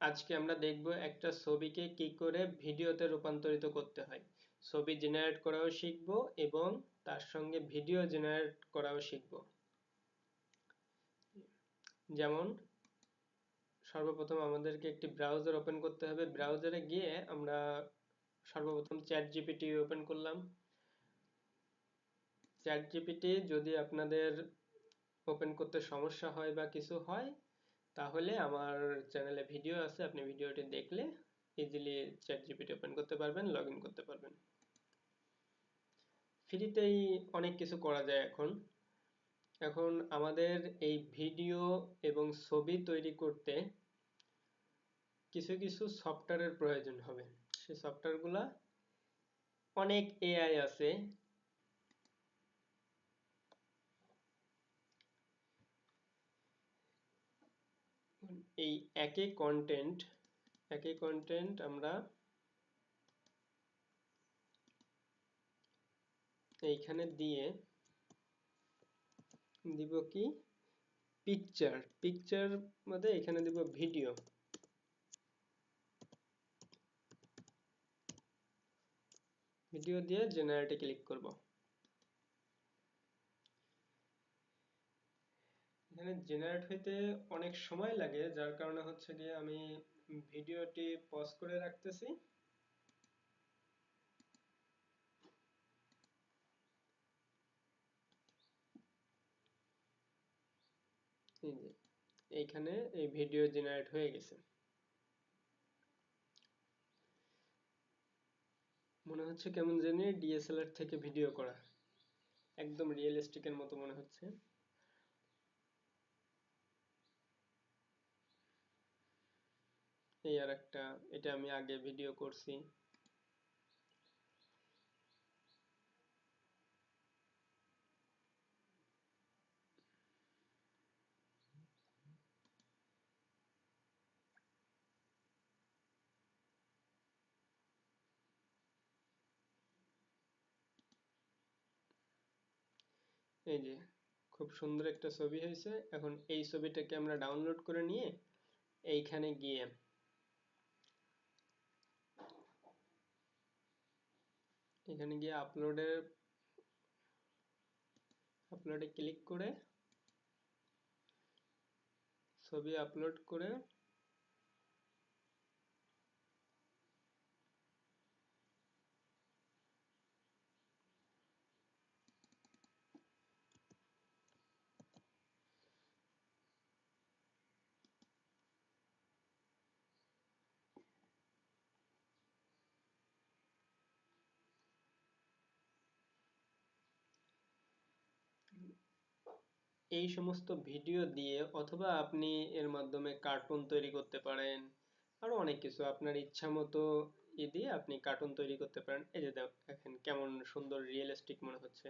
আজকে আমরা দেখব একটা ছবিকে কি করে ভিডিওতে রূপান্তরিত করতে হয়। ছবি জেনারেট করাও শিখব এবং তার সঙ্গে ভিডিও জেনারেট করাও শিখব। যেমন সর্বপ্রথম আমাদেরকে একটি ব্রাউজার ওপেন করতে হবে। ব্রাউজারে গিয়ে আমরা সর্বপ্রথম চ্যাট জিপিটি ওপেন করলাম। চ্যাট জিপিটি যদি আপনাদের ওপেন করতে সমস্যা হয় বা কিছু হয়, তাহলে আমার চ্যানেলে ভিডিও আছে, আপনি ভিডিওটি দেখলে ইজিলি চ্যাট জিপিটি ওপেন করতে পারবেন, লগ ইন করতে পারবেন। ফ্রিতেই অনেক কিছু করা যায় এখন। এখন আমাদের এই ভিডিও এবং ছবি তৈরি করতে কিছু কিছু সফটওয়্যারের প্রয়োজন হবে। সেই সফটওয়্যারগুলা অনেক এআই আছে। এই একই কন্টেন্ট আমরা এইখানে দিয়ে দিব কি পিকচার মধ্যে এখানে দিব ভিডিও দিয়ে জেনারেটে ক্লিক করব। এখানে জেনারেট হইতে অনেক সময় লাগে, যার কারণে হচ্ছে গিয়ে আমি ভিডিওটি পজ করে রাখতেছি। এইখানে এই ভিডিও জেনারেট হয়ে গেছে। মনে হচ্ছে কেমন জানি ডিএসএলআর থেকে ভিডিও করা, একদম রিয়েলিস্টিকের মতো মনে হচ্ছে। এই আর একটা, এটা আমি আগে ভিডিও করছি। এই যে খুব সুন্দর একটা ছবি হয়েছে। এখন এই ছবিটাকে আমরা ডাউনলোড করে নিয়ে এইখানে গিয়ে আপলোডে ক্লিক করে ছবি আপলোড করে এই সমস্ত ভিডিও দিয়ে, অথবা আপনি এর মাধ্যমে কার্টুন তৈরি করতে পারেন, আরো অনেক কিছু আপনার ইচ্ছা মতো দিয়ে আপনি কার্টুন তৈরি করতে পারেন। এই যে দেখেন কেমন সুন্দর রিয়েলিস্টিক মনে হচ্ছে।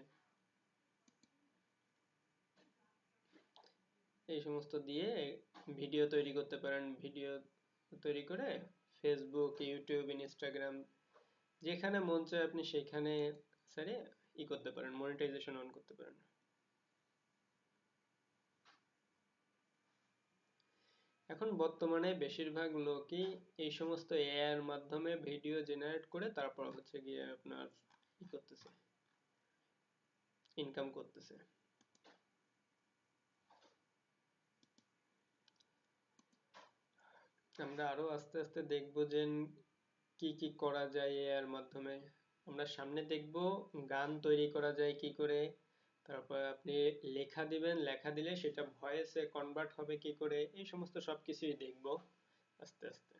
এই সমস্ত দিয়ে ভিডিও তৈরি করতে পারেন। ভিডিও তৈরি করে ফেসবুক, ইউটিউব, ইনস্টাগ্রাম, যেখানে মন চায় আপনি সেখানে ছেড়ে করতে পারেন, মনিটাইজেশন অন করতে পারেন। এখন বর্তমানে বেশিরভাগ লোকই এই সমস্ত এআই এর মাধ্যমে ভিডিও জেনারেট করে তারপর হচ্ছে গিয়ে আপনার করতেছে, ইনকাম করতেছে। আমরা আরো আস্তে আস্তে দেখবো যে কি কি করা যায় এআই এর মাধ্যমে। আমরা সামনে দেখবো গান তৈরি করা যায় কি করে, তারপর আপনি লেখা দিবেন, লেখা দিলে সেটা ভয়েসে কনভার্ট হবে কি করে, এই সমস্ত সবকিছুই দেখবো আস্তে আস্তে।